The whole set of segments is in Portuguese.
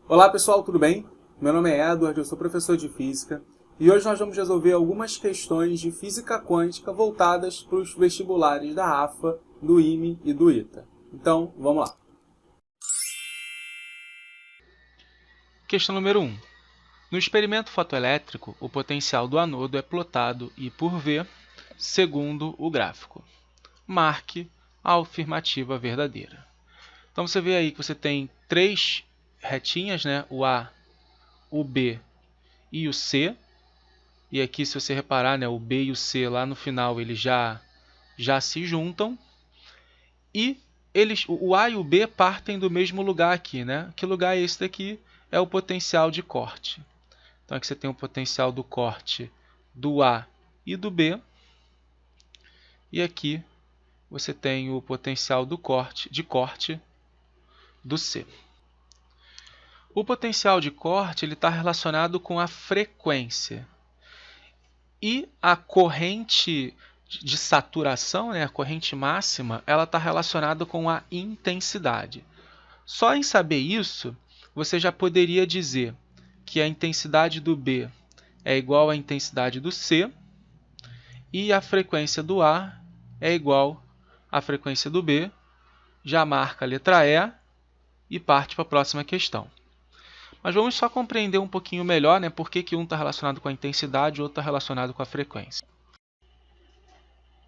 Olá pessoal, tudo bem? Meu nome é Edward, eu sou professor de Física e hoje nós vamos resolver algumas questões de Física Quântica voltadas para os vestibulares da AFA, do IME e do ITA. Então, vamos lá. Questão número 1. No experimento fotoelétrico, o potencial do anodo é plotado I por V, segundo o gráfico. Marque a afirmativa verdadeira. Então você vê aí que você tem três retinhas, né? O A, o B e o C. E aqui, se você reparar, né, o B e o C lá no final eles já se juntam. E o A e o B partem do mesmo lugar aqui, né? Que lugar é esse daqui? É o potencial de corte. Então aqui você tem o potencial do corte do A e do B. E aqui você tem o potencial de corte do C. O potencial de corte está relacionado com a frequência. E a corrente de saturação, né, a corrente máxima, ela está relacionada com a intensidade. Só em saber isso, você já poderia dizer que a intensidade do B é igual à intensidade do C e a frequência do A é igual à frequência do B. Já marca a letra E e parte para a próxima questão. Mas vamos só compreender um pouquinho melhor, né, por que um está relacionado com a intensidade e o outro está relacionado com a frequência.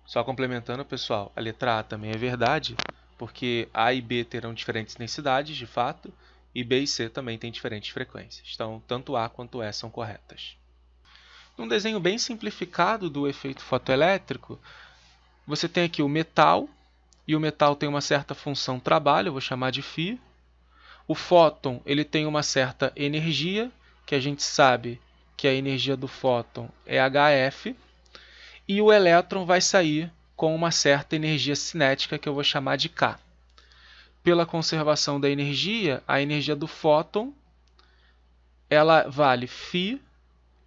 Só complementando, pessoal, a letra A também é verdade, porque A e B terão diferentes densidades, de fato, e B e C também têm diferentes frequências. Então, tanto A quanto E são corretas. Num desenho bem simplificado do efeito fotoelétrico, você tem aqui o metal, e o metal tem uma certa função trabalho, eu vou chamar de φ. O fóton ele tem uma certa energia, que a gente sabe que a energia do fóton é hf, e o elétron vai sair com uma certa energia cinética, que eu vou chamar de K. Pela conservação da energia, a energia do fóton ela vale φ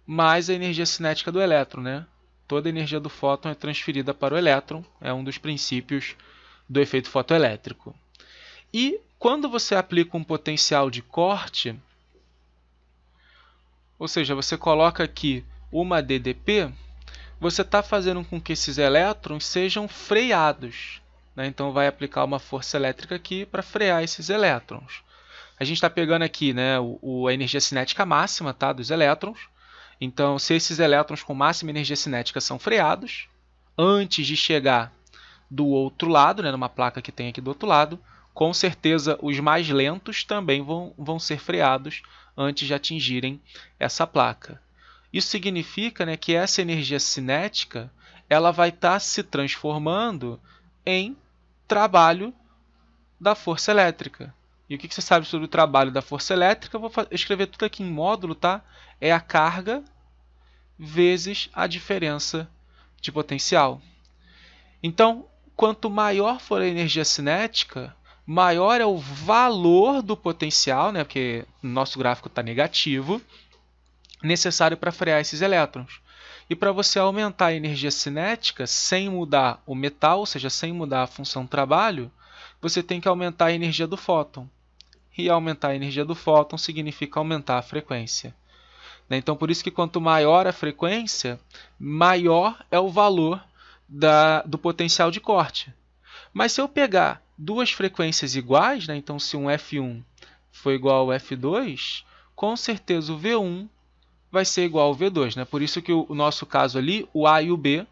mais a energia cinética do elétron, né? Toda a energia do fóton é transferida para o elétron, é um dos princípios do efeito fotoelétrico. E quando você aplica um potencial de corte, ou seja, você coloca aqui uma DDP, você está fazendo com que esses elétrons sejam freados, né? Então vai aplicar uma força elétrica aqui para frear esses elétrons. A gente está pegando aqui, né, a energia cinética máxima, tá, dos elétrons. Então, se esses elétrons com máxima energia cinética são freados, antes de chegar do outro lado, né, numa placa que tem aqui do outro lado, com certeza os mais lentos também vão ser freados antes de atingirem essa placa. Isso significa, né, que essa energia cinética ela vai estar se transformando em trabalho da força elétrica. E o que você sabe sobre o trabalho da força elétrica? Eu vou escrever tudo aqui em módulo, tá? É a carga vezes a diferença de potencial. Então, quanto maior for a energia cinética, maior é o valor do potencial, né? Porque o nosso gráfico está negativo, necessário para frear esses elétrons. E para você aumentar a energia cinética sem mudar o metal, ou seja, sem mudar a função trabalho, você tem que aumentar a energia do fóton. E aumentar a energia do fóton significa aumentar a frequência. Então, por isso que quanto maior a frequência, maior é o valor do potencial de corte. Mas se eu pegar duas frequências iguais, né, então se um F1 for igual ao F2, com certeza o V1 vai ser igual ao V2. Né? Por isso que o nosso caso ali, o A e o B,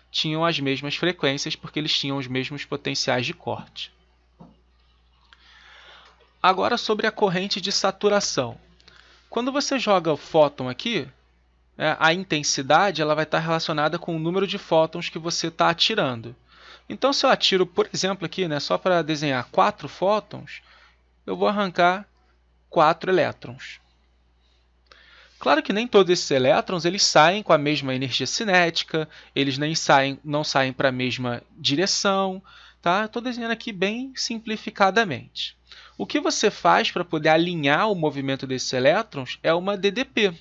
tinham as mesmas frequências, porque eles tinham os mesmos potenciais de corte. Agora sobre a corrente de saturação. Quando você joga o fóton aqui, a intensidade ela vai estar relacionada com o número de fótons que você está atirando. Então, se eu atiro, por exemplo, aqui, né, só para desenhar 4 fótons, eu vou arrancar 4 elétrons. Claro que nem todos esses elétrons eles saem com a mesma energia cinética, eles não saem para a mesma direção. Tá? Estou desenhando aqui bem simplificadamente. O que você faz para poder alinhar o movimento desses elétrons é uma DDP.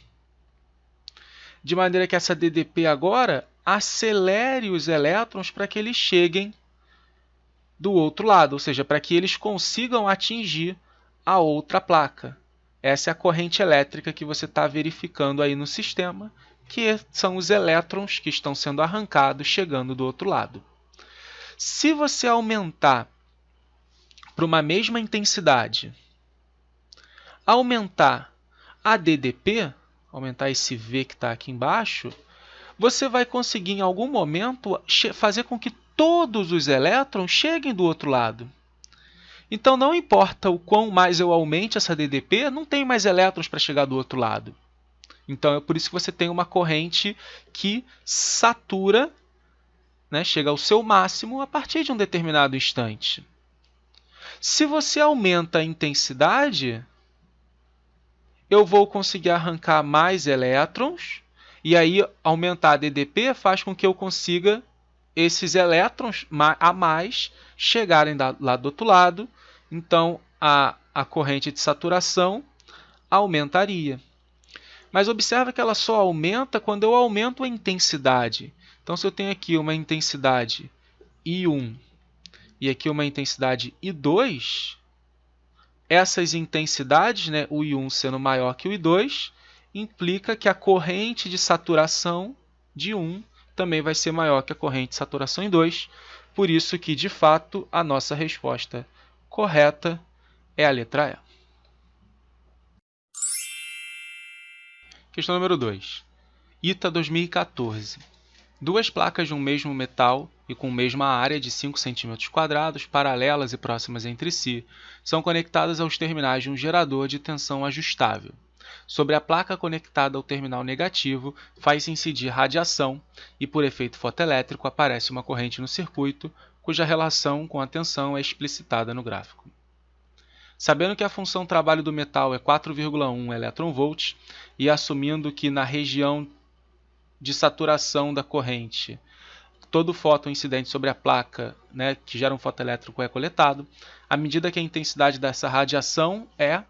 De maneira que essa DDP agora acelere os elétrons para que eles cheguem do outro lado, ou seja, para que eles consigam atingir a outra placa. Essa é a corrente elétrica que você está verificando aí no sistema, que são os elétrons que estão sendo arrancados chegando do outro lado. Se você aumentar para uma mesma intensidade, aumentar a DDP, aumentar esse V que está aqui embaixo, você vai conseguir em algum momento fazer com que todos os elétrons cheguem do outro lado. Então não importa o quão mais eu aumente essa DDP, não tem mais elétrons para chegar do outro lado. Então é por isso que você tem uma corrente que satura, né, chega ao seu máximo a partir de um determinado instante. Se você aumenta a intensidade, eu vou conseguir arrancar mais elétrons, e aí aumentar a DDP faz com que eu consiga esses elétrons a mais chegarem lá do outro lado, então a corrente de saturação aumentaria. Mas observa que ela só aumenta quando eu aumento a intensidade. Então, se eu tenho aqui uma intensidade I1 e aqui uma intensidade I2, essas intensidades, né, o I1 sendo maior que o I2, implica que a corrente de saturação de 1 também vai ser maior que a corrente de saturação em 2. Por isso que, de fato, a nossa resposta correta é a letra E. Questão número 2. ITA 2014. Duas placas de um mesmo metal e com mesma área de 5 cm², paralelas e próximas entre si, são conectadas aos terminais de um gerador de tensão ajustável. Sobre a placa conectada ao terminal negativo, faz-se incidir radiação e, por efeito fotoelétrico, aparece uma corrente no circuito, cuja relação com a tensão é explicitada no gráfico. Sabendo que a função trabalho do metal é 4,1 eV e assumindo que na região de saturação da corrente todo fóton incidente sobre a placa, né, que gera um fotoelétrico é coletado, à medida que a intensidade dessa radiação é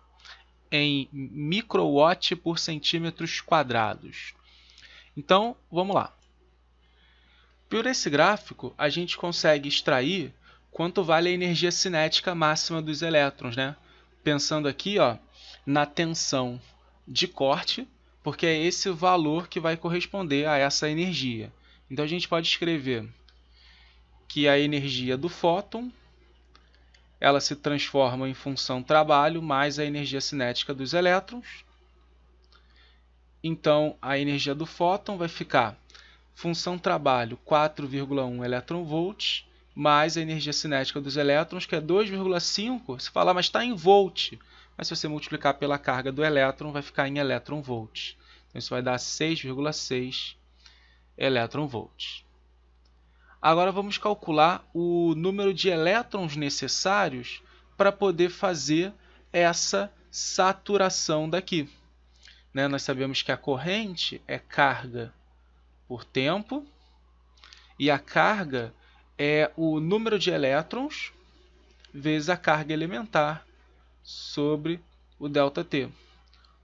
em microwatt por centímetros quadrados. Então, vamos lá. Por esse gráfico, a gente consegue extrair quanto vale a energia cinética máxima dos elétrons, né? Pensando aqui, ó, na tensão de corte, porque é esse o valor que vai corresponder a essa energia. Então a gente pode escrever que a energia do fóton ela se transforma em função trabalho mais a energia cinética dos elétrons. Então a energia do fóton vai ficar função trabalho 4,1 eV mais a energia cinética dos elétrons, que é 2,5. Você fala, mas está em volt. Mas se você multiplicar pela carga do elétron, vai ficar em elétron-volt. Então isso vai dar 6,6 elétron-volts. Agora vamos calcular o número de elétrons necessários para poder fazer essa saturação daqui. Né? Nós sabemos que a corrente é carga por tempo e a carga é o número de elétrons vezes a carga elementar sobre o ΔT.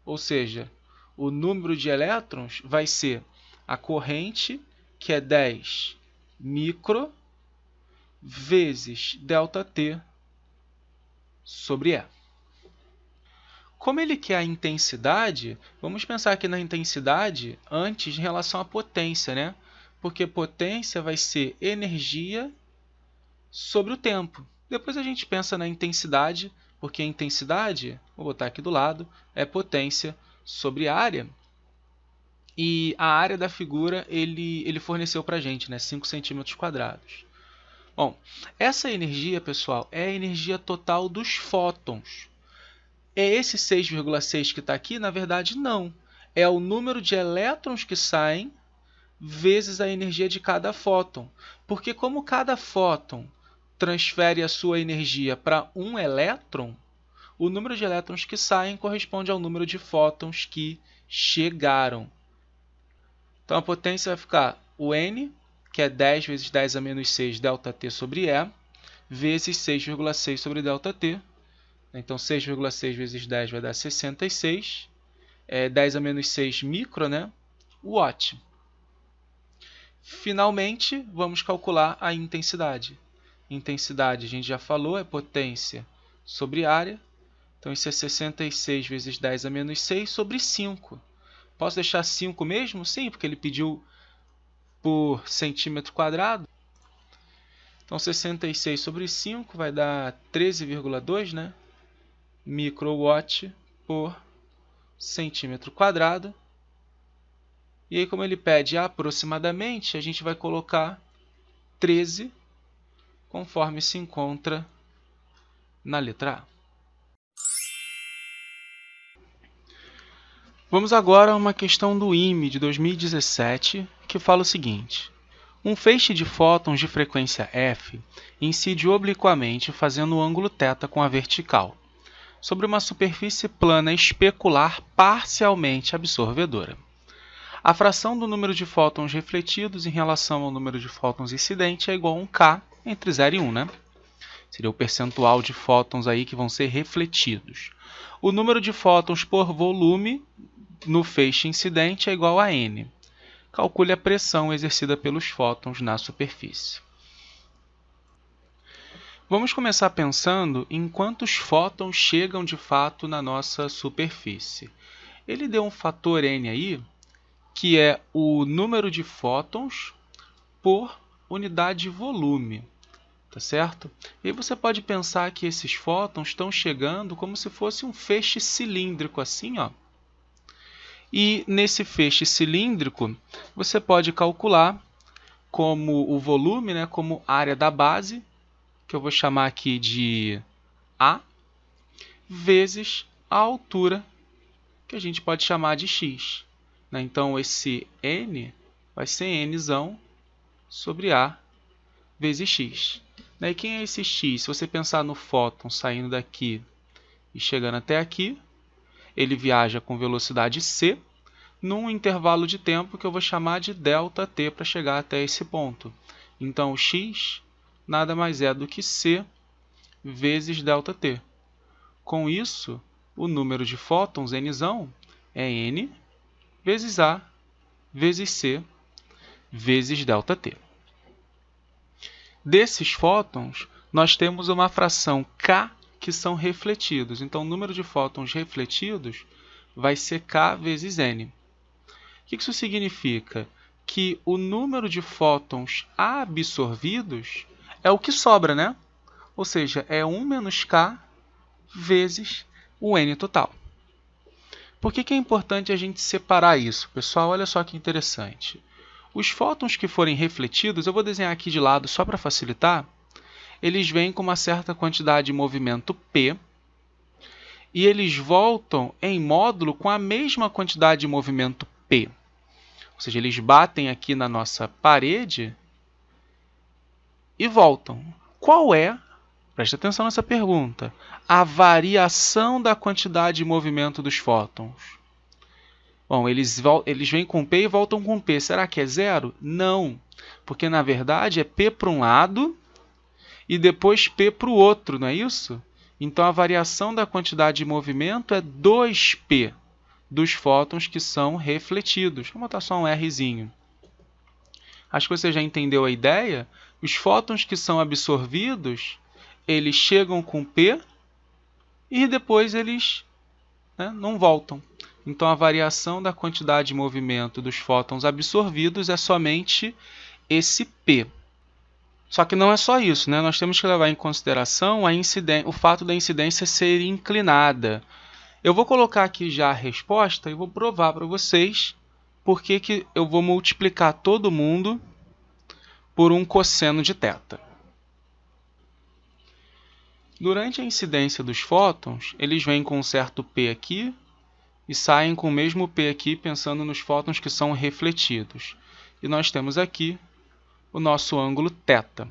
Ou seja, o número de elétrons vai ser a corrente, que é 10 micro, vezes ΔT sobre E. Como ele quer a intensidade, vamos pensar aqui na intensidade antes em relação à potência, né? Porque potência vai ser energia sobre o tempo. Depois a gente pensa na intensidade, porque a intensidade, vou botar aqui do lado, é potência sobre área. E a área da figura ele forneceu para a gente, né? 5 cm². Bom, essa energia, pessoal, é a energia total dos fótons. É esse 6,6 que está aqui? Na verdade, não. É o número de elétrons que saem vezes a energia de cada fóton. Porque como cada fóton transfere a sua energia para um elétron, o número de elétrons que saem corresponde ao número de fótons que chegaram. Então a potência vai ficar o N, que é 10 vezes 10 a menos 6 ΔT sobre E, vezes 6,6 sobre ΔT. Então 6,6 vezes 10 vai dar 66. 10 a menos 6 micro, né? Watt. Finalmente, vamos calcular a intensidade. Intensidade, a gente já falou, é potência sobre área. Então, isso é 66 vezes 10 a menos 6 sobre 5. Posso deixar 5 mesmo? Sim, porque ele pediu por centímetro quadrado. Então, 66 sobre 5 vai dar 13,2, né? Microwatt por centímetro quadrado. E aí, como ele pede aproximadamente, a gente vai colocar 13, conforme se encontra na letra A. Vamos agora a uma questão do IME de 2017, que fala o seguinte. Um feixe de fótons de frequência f incide obliquamente fazendo o ângulo θ com a vertical, sobre uma superfície plana especular parcialmente absorvedora. A fração do número de fótons refletidos em relação ao número de fótons incidente é igual a 1K entre 0 e 1, né? Seria o percentual de fótons aí que vão ser refletidos. O número de fótons por volume no feixe incidente é igual a N. Calcule a pressão exercida pelos fótons na superfície. Vamos começar pensando em quantos fótons chegam de fato na nossa superfície. Ele deu um fator N aí, que é o número de fótons por unidade de volume. Tá certo? E aí você pode pensar que esses fótons estão chegando como se fosse um feixe cilíndrico assim, ó. E nesse feixe cilíndrico, você pode calcular como o volume, né, como área da base, que eu vou chamar aqui de A, vezes a altura, que a gente pode chamar de x. Né? Então, esse N vai ser Nzão sobre A vezes x. E quem é esse x? Se você pensar no fóton saindo daqui e chegando até aqui, ele viaja com velocidade c, num intervalo de tempo que eu vou chamar de ΔT para chegar até esse ponto. Então, o x nada mais é do que c vezes ΔT. Com isso, o número de fótons, Nzão, é N vezes A vezes C vezes ΔT. Desses fótons, nós temos uma fração K que são refletidos. Então, o número de fótons refletidos vai ser K vezes N. O que isso significa? Que o número de fótons absorvidos é o que sobra, né? Ou seja, é 1 menos K vezes o N total. Por que é importante a gente separar isso? Pessoal, olha só que interessante. Os fótons que forem refletidos, eu vou desenhar aqui de lado só para facilitar, eles vêm com uma certa quantidade de movimento P e eles voltam em módulo com a mesma quantidade de movimento P. Ou seja, eles batem aqui na nossa parede e voltam. Qual é, preste atenção nessa pergunta, a variação da quantidade de movimento dos fótons? Bom, eles vêm com P e voltam com P. Será que é zero? Não, porque na verdade é P para um lado e depois P para o outro, não é isso? Então a variação da quantidade de movimento é 2P dos fótons que são refletidos. Vou botar só um Rzinho. Acho que você já entendeu a ideia. Os fótons que são absorvidos, eles chegam com P e depois eles não voltam. Então, a variação da quantidade de movimento dos fótons absorvidos é somente esse P. Só que não é só isso, né? Nós temos que levar em consideração o fato da incidência ser inclinada. Eu vou colocar aqui já a resposta e vou provar para vocês por que eu vou multiplicar todo mundo por um cosseno de θ. Durante a incidência dos fótons, eles vêm com um certo P aqui e saem com o mesmo P aqui, pensando nos fótons que são refletidos. E nós temos aqui o nosso ângulo θ.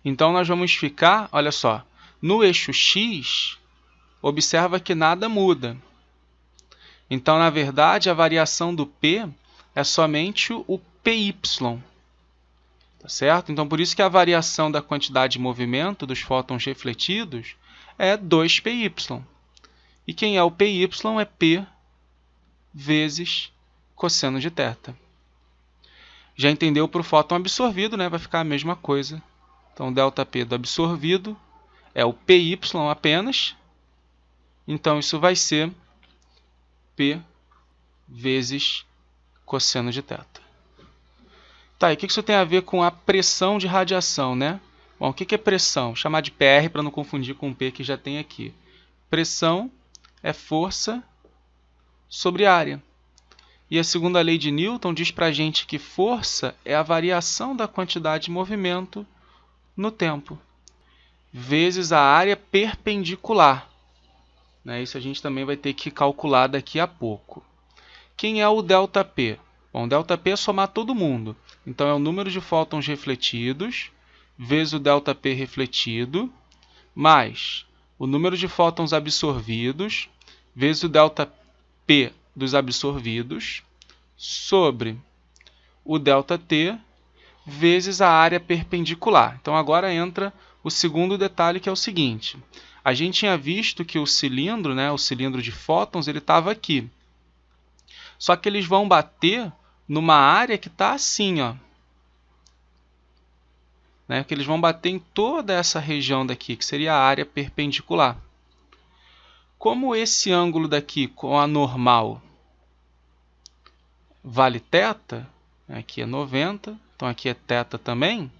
Então, nós vamos ficar, olha só, no eixo x, observa que nada muda. Então, na verdade, a variação do P é somente o PY. Tá certo? Então, por isso que a variação da quantidade de movimento dos fótons refletidos é 2PY. E quem é o PY é P vezes cosseno de θ. Já entendeu para o fóton absorvido, né? Vai ficar a mesma coisa. Então, ΔP do absorvido é o PY apenas, Então, isso vai ser P vezes cosseno de θ. Tá, e o que isso tem a ver com a pressão de radiação, né? Bom, o que é pressão? Vou chamar de PR para não confundir com o P que já tem aqui. Pressão é força sobre área. E a segunda lei de Newton diz para a gente que força é a variação da quantidade de movimento no tempo, vezes a área perpendicular. Isso a gente também vai ter que calcular daqui a pouco. Quem é o ΔP? Bom, ΔP é somar todo mundo. Então, é o número de fótons refletidos vezes o ΔP refletido, mais o número de fótons absorvidos vezes o ΔP dos absorvidos, sobre o ΔT vezes a área perpendicular. Então, agora entra o segundo detalhe, que é o seguinte. A gente tinha visto que o cilindro, o cilindro de fótons, ele estava aqui. Só que eles vão bater numa área que está assim, ó. Que eles vão bater em toda essa região daqui, que seria a área perpendicular. Como esse ângulo daqui com a normal vale θ, aqui é 90, então aqui é θ também,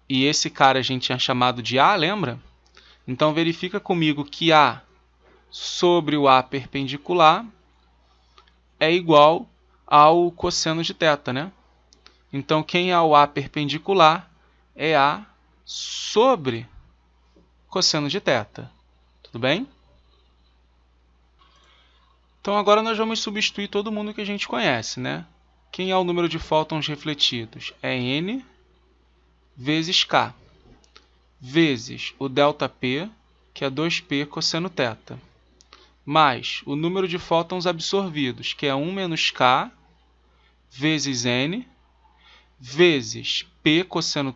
e esse cara a gente tinha chamado de A, lembra? Então verifica comigo que A sobre o A perpendicular é igual ao cosseno de θ, né? Então, quem é o A perpendicular é A sobre cosseno de θ. Tudo bem? Então, agora nós vamos substituir todo mundo que a gente conhece, né? Quem é o número de fótons refletidos? É N vezes K, vezes o ΔP, que é 2P cosseno θ, mais o número de fótons absorvidos, que é 1 menos K, vezes N, vezes P cosseno,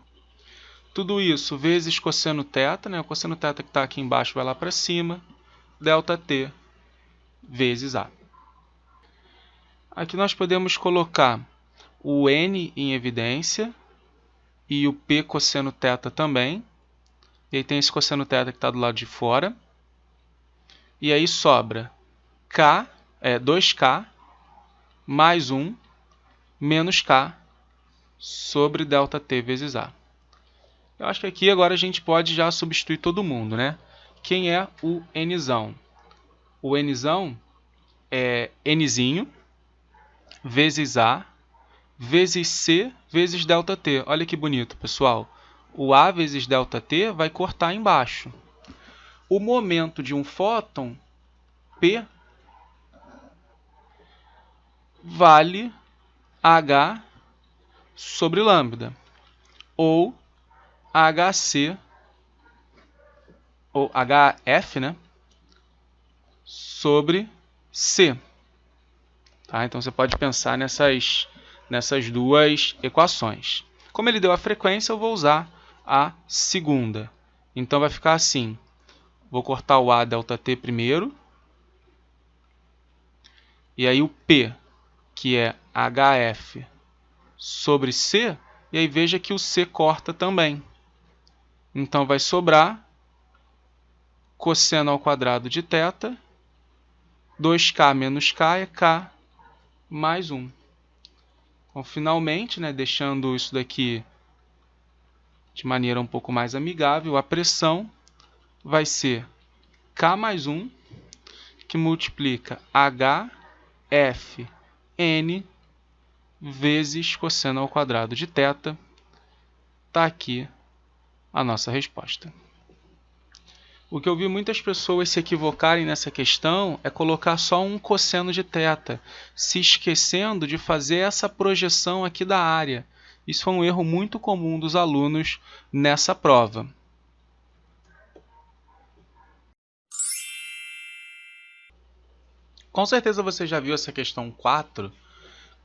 tudo isso vezes cosseno θ, o cosseno θ que está aqui embaixo vai lá para cima, ΔT vezes A. Aqui nós podemos colocar o N em evidência e o P cosseno θ também. E aí tem esse cosseno θ que está do lado de fora. E aí sobra 2K mais 1 menos K sobre ΔT vezes A. Eu acho que aqui agora a gente pode já substituir todo mundo, né? Quem é o Nzão? O Nzão é Nzinho vezes A vezes C vezes ΔT. Olha que bonito, pessoal. O A vezes ΔT vai cortar embaixo. O momento de um fóton, P, vale H sobre lambda, ou HC, ou HF, sobre C. Tá? Então, você pode pensar nessas duas equações. Como ele deu a frequência, eu vou usar a segunda. Então, vai ficar assim. Vou cortar o A ΔT primeiro. E aí o P, que é HF sobre C. E aí veja que o C corta também. Então, vai sobrar cosseno ao quadrado de θ. 2K menos K é K mais 1. Então, finalmente, deixando isso daqui de maneira um pouco mais amigável, a pressão vai ser K mais 1, que multiplica HFN vezes cosseno ao quadrado de θ. Está aqui a nossa resposta. O que eu vi muitas pessoas se equivocarem nessa questão é colocar só um cosseno de θ, se esquecendo de fazer essa projeção aqui da área. Isso foi um erro muito comum dos alunos nessa prova. Com certeza você já viu essa questão 4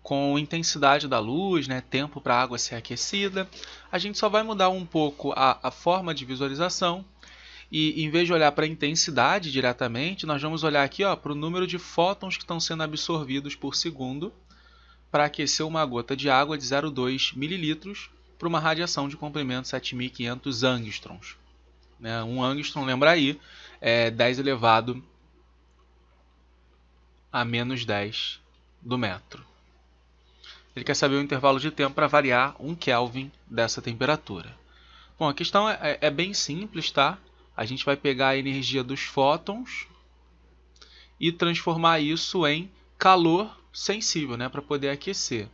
com intensidade da luz, tempo para a água ser aquecida. A gente só vai mudar um pouco a forma de visualização. E em vez de olhar para a intensidade diretamente, nós vamos olhar aqui para o número de fótons que estão sendo absorvidos por segundo para aquecer uma gota de água de 0,2 ml para uma radiação de comprimento 7.500 angstroms. 1 angstrom, lembra aí, 10 elevado a menos 10 do metro. Ele quer saber o intervalo de tempo para variar 1 Kelvin dessa temperatura. Bom, a questão é bem simples, tá? A gente vai pegar a energia dos fótons e transformar isso em calor sensível, né, para poder aquecer.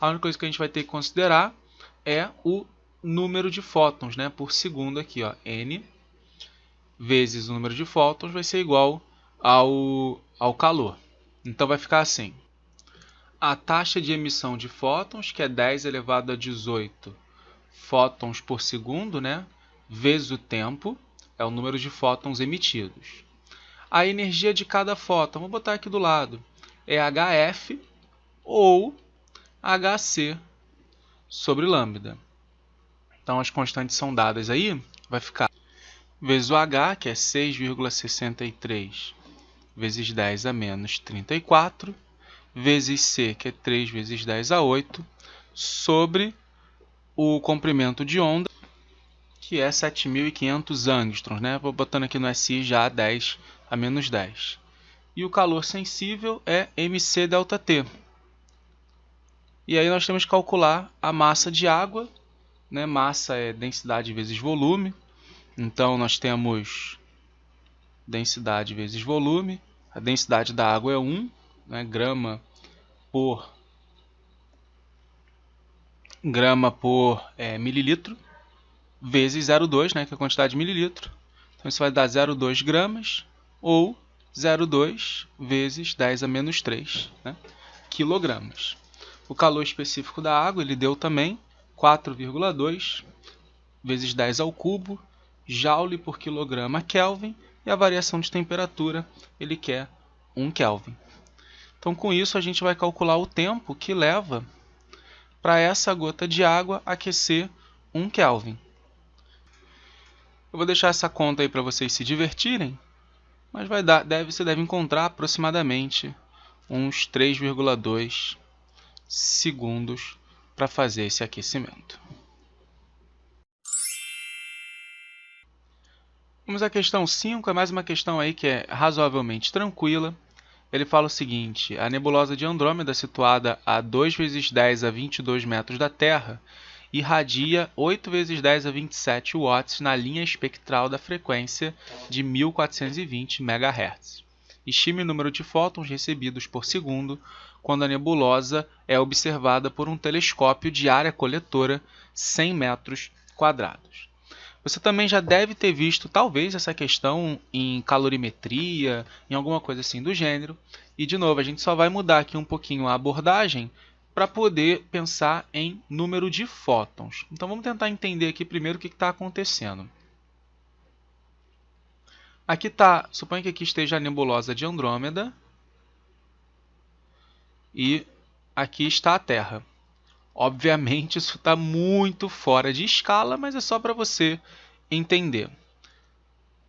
A única coisa que a gente vai ter que considerar é o número de fótons, né, por segundo aqui, ó, N vezes o número de fótons vai ser igual ao calor. Então vai ficar assim: a taxa de emissão de fótons, que é 10 elevado a 18 fótons por segundo, né, vezes o tempo, é o número de fótons emitidos. A energia de cada fóton, vou botar aqui do lado, é HF ou HC sobre lambda. Então as constantes são dadas aí, vai ficar vezes o H, que é 6,63 vezes 10 a menos 34, vezes C, que é 3 vezes 10 a 8, sobre o comprimento de onda, que é 7.500 angstroms, né? Vou botando aqui no SI já 10 a menos 10. E o calor sensível é mc ΔT. E aí nós temos que calcular a massa de água, né? Massa é densidade vezes volume. Então nós temos densidade vezes volume. A densidade da água é 1, né? grama por mililitro, vezes 0,2, né? que é a quantidade de mililitro. Então isso vai dar 0,2 gramas, ou 0,2 vezes 10 a menos 3, né? quilogramas. O calor específico da água ele deu também 4,2 vezes 10 ao cubo, joule por quilograma Kelvin, e a variação de temperatura ele quer 1 Kelvin. Então com isso a gente vai calcular o tempo que leva para essa gota de água aquecer 1 Kelvin. Eu vou deixar essa conta aí para vocês se divertirem, mas você deve encontrar aproximadamente uns 3,2 segundos para fazer esse aquecimento. Vamos à questão 5, é mais uma questão aí que é razoavelmente tranquila. Ele fala o seguinte: a nebulosa de Andrômeda, situada a 2 vezes 10 a 22 metros da Terra, irradia 8 vezes 10 a 27 watts na linha espectral da frequência de 1420 MHz. Estime o número de fótons recebidos por segundo quando a nebulosa é observada por um telescópio de área coletora 100 metros quadrados. Você também já deve ter visto, talvez, essa questão em calorimetria, em alguma coisa assim do gênero. E, de novo, a gente só vai mudar aqui um pouquinho a abordagem para poder pensar em número de fótons. Então, vamos tentar entender aqui primeiro o que está acontecendo. Aqui está, suponha que aqui esteja a nebulosa de Andrômeda e aqui está a Terra. Obviamente, isso está muito fora de escala, mas é só para você entender.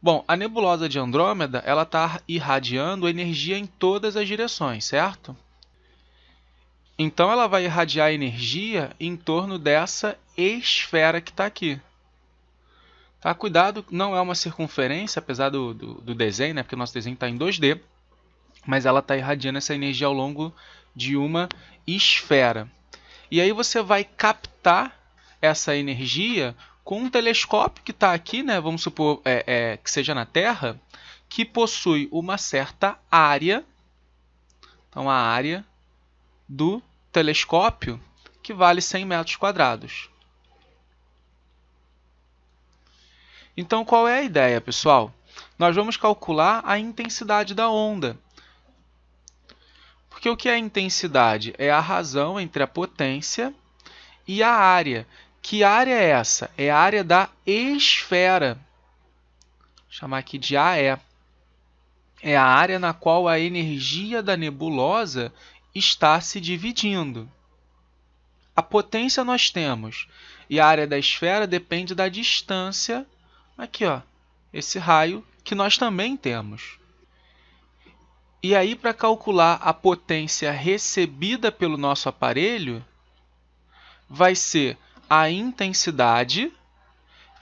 Bom, a nebulosa de Andrômeda ela está irradiando energia em todas as direções, certo? Então, ela vai irradiar energia em torno dessa esfera que está aqui. Tá? Cuidado, não é uma circunferência, apesar do desenho, né? Porque o nosso desenho está em 2D, mas ela está irradiando essa energia ao longo de uma esfera. E aí você vai captar essa energia com um telescópio que está aqui, né? Vamos supor que seja na Terra, que possui uma certa área. Então, a área do telescópio que vale 100 metros quadrados. Então, qual é a ideia, pessoal? Nós vamos calcular a intensidade da onda. Porque o que é a intensidade? É a razão entre a potência e a área. Que área é essa? É a área da esfera. Vou chamar aqui de AE. É a área na qual a energia da nebulosa está se dividindo. A potência nós temos. E a área da esfera depende da distância. Aqui, ó, esse raio que nós também temos. E aí, para calcular a potência recebida pelo nosso aparelho, vai ser a intensidade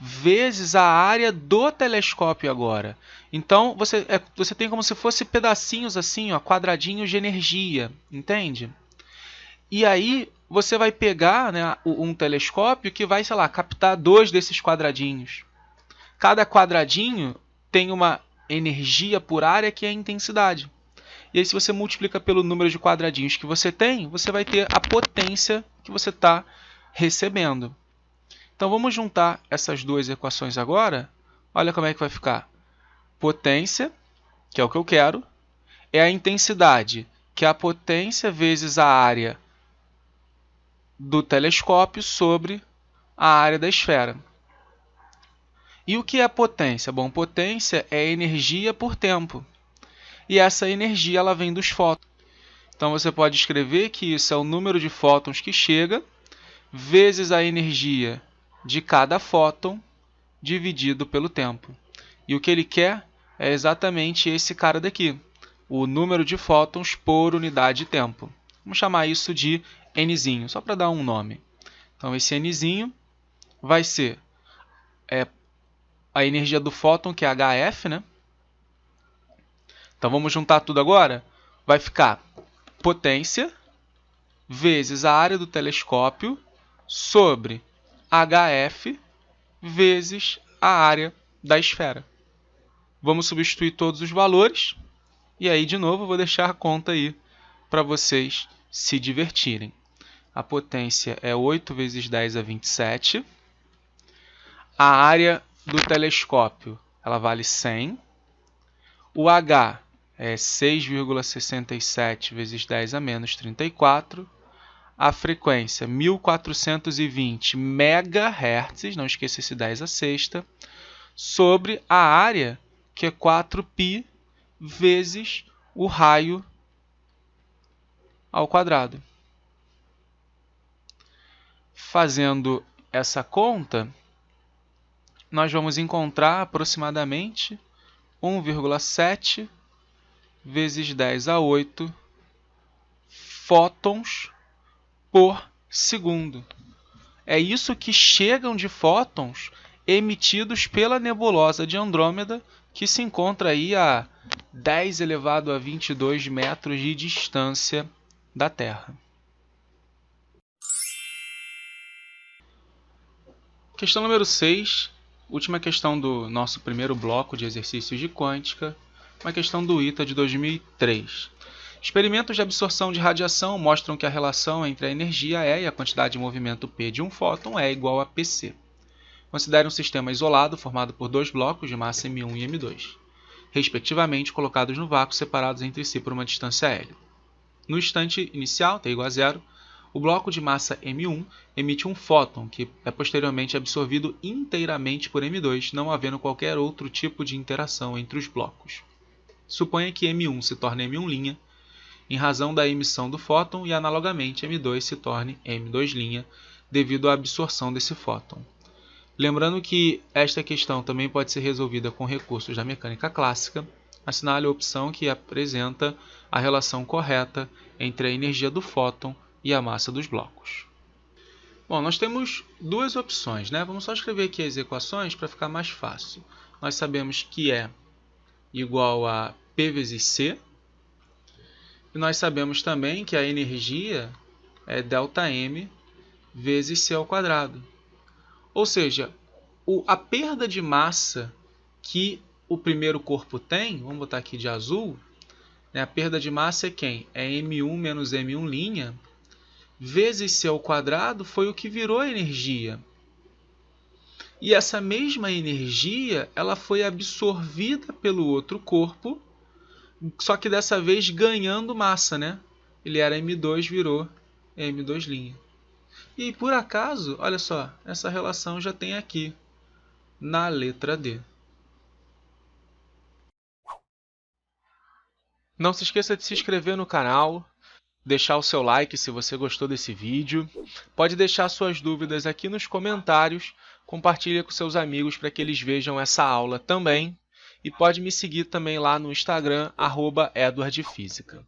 vezes a área do telescópio agora. Então, você tem como se fosse pedacinhos assim, ó, quadradinhos de energia, entende? E aí, você vai pegar, né, um telescópio que vai, sei lá, captar 2 desses quadradinhos. Cada quadradinho tem uma energia por área que é a intensidade. E aí, se você multiplica pelo número de quadradinhos que você tem, você vai ter a potência que você está recebendo. Então, vamos juntar essas duas equações agora. Olha como é que vai ficar. Potência, que é o que eu quero, é a intensidade, que é a potência vezes a área do telescópio sobre a área da esfera. E o que é potência? Bom, potência é energia por tempo. E essa energia ela vem dos fótons. Então, você pode escrever que isso é o número de fótons que chega, vezes a energia de cada fóton, dividido pelo tempo. E o que ele quer é exatamente esse cara daqui, o número de fótons por unidade de tempo. Vamos chamar isso de Nzinho, só para dar um nome. Então, esse Nzinho vai ser a energia do fóton, que é HF, né? Então, vamos juntar tudo agora? Vai ficar potência vezes a área do telescópio sobre HF vezes a área da esfera. Vamos substituir todos os valores. E aí, de novo, eu vou deixar a conta aí para vocês se divertirem. A potência é 8 vezes 10 a 27. A área do telescópio ela vale 100. O H é 6,67 vezes 10 a menos 34. A frequência 1420 MHz, não esqueça esse 10 a sexta, sobre a área, que é 4π vezes o raio ao quadrado. Fazendo essa conta, nós vamos encontrar aproximadamente 1,7 vezes 10 a 8 fótons por segundo. É isso que chegam de fótons emitidos pela nebulosa de Andrômeda, que se encontra aí a 10 elevado a 22 metros de distância da Terra. Questão número 6, última questão do nosso primeiro bloco de exercícios de quântica, uma questão do ITA de 2003. Experimentos de absorção de radiação mostram que a relação entre a energia E e a quantidade de movimento P de um fóton é igual a Pc. Considere um sistema isolado formado por 2 blocos de massa M1 e M2, respectivamente colocados no vácuo separados entre si por uma distância L. No instante inicial, t igual a 0, o bloco de massa M1 emite um fóton que é posteriormente absorvido inteiramente por M2, não havendo qualquer outro tipo de interação entre os blocos. Suponha que M1 se torne M1', em razão da emissão do fóton, e analogamente M2 se torne M2', devido à absorção desse fóton. Lembrando que esta questão também pode ser resolvida com recursos da mecânica clássica, assinale a opção que apresenta a relação correta entre a energia do fóton e a massa dos blocos. Bom, nós temos duas opções, né? Vamos só escrever aqui as equações para ficar mais fácil. Nós sabemos que é igual a P vezes C, e nós sabemos também que a energia é ΔM vezes C ao quadrado. Ou seja, a perda de massa que o primeiro corpo tem, vamos botar aqui de azul, né? A perda de massa é quem? É M1 menos M1', vezes C ao quadrado foi o que virou a energia. E essa mesma energia ela foi absorvida pelo outro corpo, só que dessa vez ganhando massa, né? Ele era M2, virou M2'. E por acaso, olha só, essa relação já tem aqui na letra D. Não se esqueça de se inscrever no canal, deixar o seu like se você gostou desse vídeo. Pode deixar suas dúvidas aqui nos comentários, compartilha com seus amigos para que eles vejam essa aula também. E pode me seguir também lá no Instagram, @EdwardFísica.